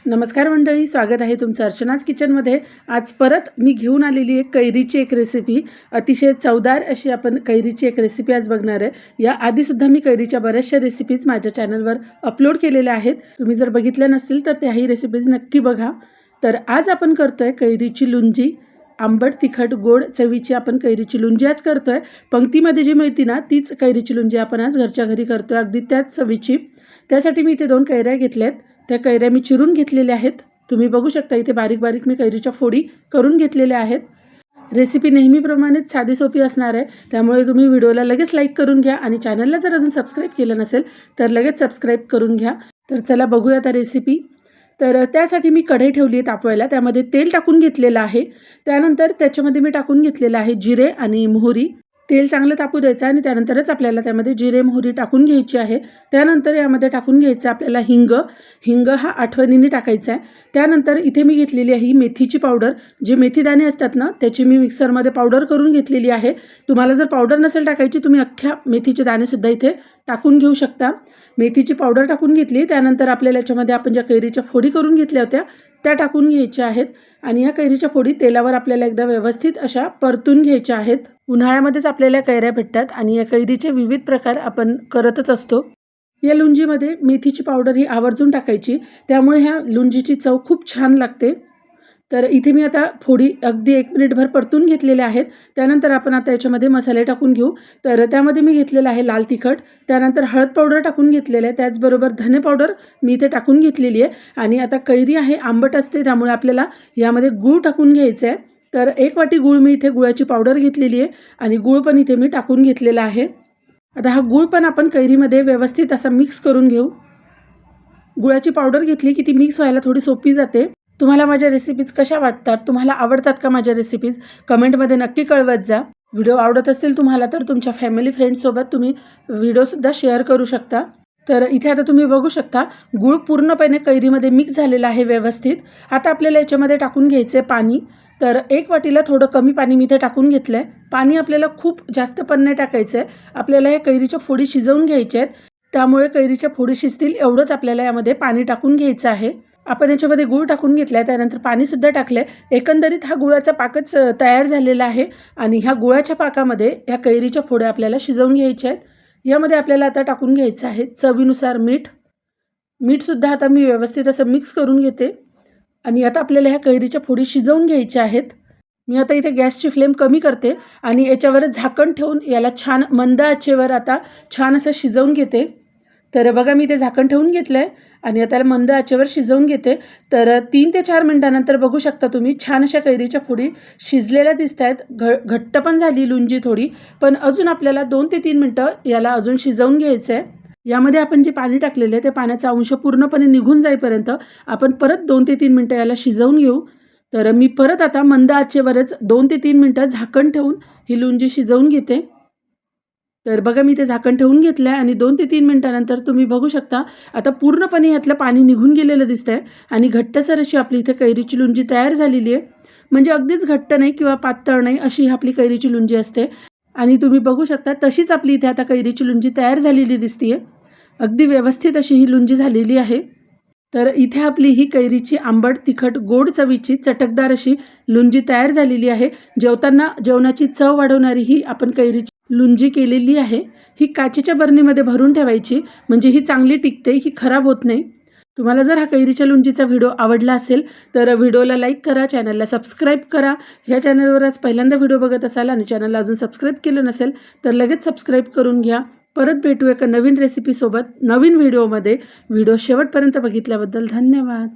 नमस्कार मंडळी, स्वागत आहे तुमचं अर्चनाज किचनमध्ये। आज परत मी घेऊन आलेली एक कैरीची एक रेसिपी, अतिशय चवदार अशी आपण कैरीची एक रेसिपी आज बघणार आहे। या आधीसुद्धा मी कैरीच्या बऱ्याचशा रेसिपीज माझ्या चॅनलवर अपलोड केलेल्या आहेत, तुम्ही जर बघितल्या नसतील तर त्याही रेसिपीज नक्की बघा। तर आज आपण करतोय कैरीची लुंजी, आंबट तिखट गोड चवीची आपण कैरीची लुंजी आज करतोय। पंक्तीमध्ये जी मिळती ना तीच कैरीची लुंजी आपण आज घरच्या घरी करतोय, अगदी त्याच चवीची। त्यासाठी मी इथे 2 कैऱ्या घेतल्यात, त्या कैऱ्या मी चिरून घेतलेल्या आहेत। तुम्ही बघू शकता इथे बारीक बारीक मी कैरीच्या फोडी करून घेतलेल्या आहेत। रेसिपी नेहमीप्रमाणेच साधी सोपी असणार आहे, त्यामुळे तुम्ही व्हिडिओला लगेच लाईक करून घ्या आणि चॅनलला जर अजून सबस्क्राईब केलं नसेल तर लगेच सबस्क्राईब करून घ्या। तर चला बघूया आता रेसिपी। तर त्यासाठी मी कढई ठेवली आहे तापवायला, त्यामध्ये तेल टाकून घेतलेलं आहे। त्यानंतर त्याच्यामध्ये मी टाकून घेतलेलं आहे जिरे आणि मोहरी। तेल चांगलं तापू द्यायचं आणि त्यानंतरच आपल्याला त्यामध्ये जिरे मोहरी टाकून घ्यायची आहे। त्यानंतर यामध्ये टाकून घ्यायचं आपल्याला हिंग हा आठवणीने टाकायचा आहे। त्यानंतर इथे मी घेतलेली आहे मेथीची पावडर, जे मेथीदाणे असतात ना त्याची मी मिक्सरमध्ये पावडर करून घेतलेली आहे। तुम्हाला जर पावडर नसेल टाकायची तुम्ही अख्ख्या मेथीचे दाणे सुद्धा इथे टाकून घेऊ शकता। मेथीची पावडर टाकून घेतली, त्यानंतर आपल्याला याच्यामध्ये आपण ज्या कैरीच्या फोडी करून घेतल्या होत्या त्या टाकून घ्यायच्या आहेत आणि या कैरीच्या फोडी तेलावर आपल्याला एकदा व्यवस्थित अशा परतून घ्यायच्या आहेत। उन्हाळ्यामध्येच आपल्याला कैऱ्या भेटतात आणि या कैरीचे विविध प्रकार आपण करतच असतो। या लुंजीमध्ये मेथीची पावडर ही आवर्जून टाकायची, त्यामुळे ह्या लुंजीची चव खूप छान लागते। तर इथे मी आता फोडी अगदी 1 मिनिटभर परतून घेतलेल्या आहेत। त्यानंतर आपण आता याच्यामध्ये मसाले टाकून घेऊ। तर त्यामध्ये मी घेतलेलं आहे लाल तिखट, त्यानंतर हळद पावडर टाकून घेतलेलं आहे, त्याचबरोबर धने पावडर मी इथे टाकून घेतलेली आहे। आणि आता कैरी आहे आंबट असते, त्यामुळे आपल्याला यामध्ये गूळ टाकून घ्यायचं आहे। तर 1 वाटी गूळ मी इथे गुळाची पावडर घेतलेली आहे आणि गूळ पण इथे मी टाकून घेतलेला आहे। आता हा गूळ पण आपण कैरीमध्ये व्यवस्थित असा मिक्स करून घेऊ। गुळाची पावडर घेतली की ती मिक्स व्हायला थोडी सोपी जाते। तुम्हाला माझ्या रेसिपीज कशा वाटतात, तुम्हाला आवडतात का माझ्या रेसिपीज, कमेंटमध्ये नक्की कळवत जा। व्हिडिओ आवडत असतील तुम्हाला तर तुमच्या फॅमिली फ्रेंड्ससोबत तुम्ही व्हिडिओसुद्धा शेअर करू शकता। तर इथे आता तुम्ही बघू शकता गूळ पूर्णपणे कैरीमध्ये मिक्स झालेला आहे व्यवस्थित। आता आपल्याला याच्यामध्ये टाकून घ्यायचं आहे पाणी। तर 1 वाटीला थोडं कमी पाणी मी इथे टाकून घेतलं आहे। पाणी आपल्याला खूप जास्त पण नाही टाकायचं आहे, आपल्याला या कैरीच्या फोडी शिजवून घ्यायच्या आहेत, त्यामुळे कैरीच्या फोडी शिजतील एवढंच आपल्याला यामध्ये पाणी टाकून घ्यायचं आहे। आपण याच्यामध्ये गूळ टाकून घेतला आहे, त्यानंतर पाणीसुद्धा टाकलं आहे। एकंदरीत हा गुळाचा पाकच तयार झालेला आहे आणि ह्या गुळाच्या पाकामध्ये ह्या कैरीच्या फोड्या आपल्याला शिजवून घ्यायच्या आहेत। यामध्ये आपल्याला आता टाकून घ्यायचं आहे चवीनुसार मीठसुद्धा आता मी व्यवस्थित असं मिक्स करून घेते आणि आता आपल्याला ह्या कैरीच्या फोडी शिजवून घ्यायच्या आहेत। मी आता इथे गॅसची फ्लेम कमी करते आणि याच्यावर झाकण ठेवून याला छान मंद आचेवर आता छान असं शिजवून घेते। तर बघा मी ते झाकण ठेवून घेतलं आहे आणि आता मंद आचेवर शिजवून घेते। तर 3 ते 4 मिनिटानंतर बघू शकता तुम्ही छान अशा कैरीच्या फोडी शिजलेल्या दिसत आहेत। घट्ट पण झाली लुंजी थोडी, पण अजून आपल्याला 2 ते 3 मिनटं याला अजून शिजवून घ्यायचं आहे। यामध्ये आपण जे पाणी टाकलेलं आहे ते पाण्याचा अंश पूर्णपणे निघून जाईपर्यंत आपण परत 2 ते 3 मिनटं याला शिजवून घेऊ। तर मी परत आता मंद आचेवरच 2 ते 3 मिनटं झाकण ठेवून ही लुंजी शिजवून घेते। तर बघा मी ते झाकण ठेवून घेतलं आहे आणि 2 ते 3 मिनिटानंतर तुम्ही बघू शकता आता पूर्णपणे यातलं पाणी निघून गेलेलं दिसतंय आणि घट्टसर अशी आपली इथे कैरीची लुंजी तयार झालेली आहे। म्हणजे अगदीच घट्ट नाही किंवा पातळ नाही अशी ही आपली कैरीची लुंजी असते आणि तुम्ही बघू शकता तशीच आपली इथे आता कैरीची लुंजी तयार झालेली दिसते। अगदी व्यवस्थित अशी ही लुंजी झालेली आहे। तर इथे आपली ही कैरीची आंबट तिखट गोड चवीची चटकदार अशी लुंजी तयार झालेली आहे। जेवताना जेवणाची चव वाढवणारी ही आपण कैरीची लुंजी केलेली आहे। ही काचेच्या बरणीमध्ये भरून ठेवायची, म्हणजे ही चांगली टिकते, ही खराब होत नाही। तुम्हाला जर हा कैरीच्या लुंजीचा व्हिडिओ आवडला असेल तर व्हिडिओला लाईक करा, चॅनलला सबस्क्राईब करा। ह्या चॅनलवर आज पहिल्यांदा व्हिडिओ बघत असाल आणि चॅनलला अजून सबस्क्राईब केलं नसेल तर लगेच सबस्क्राईब करून घ्या। परत भेटू एका नवीन रेसिपीसोबत नवीन व्हिडिओमध्ये। व्हिडिओ शेवटपर्यंत बघितल्याबद्दल धन्यवाद।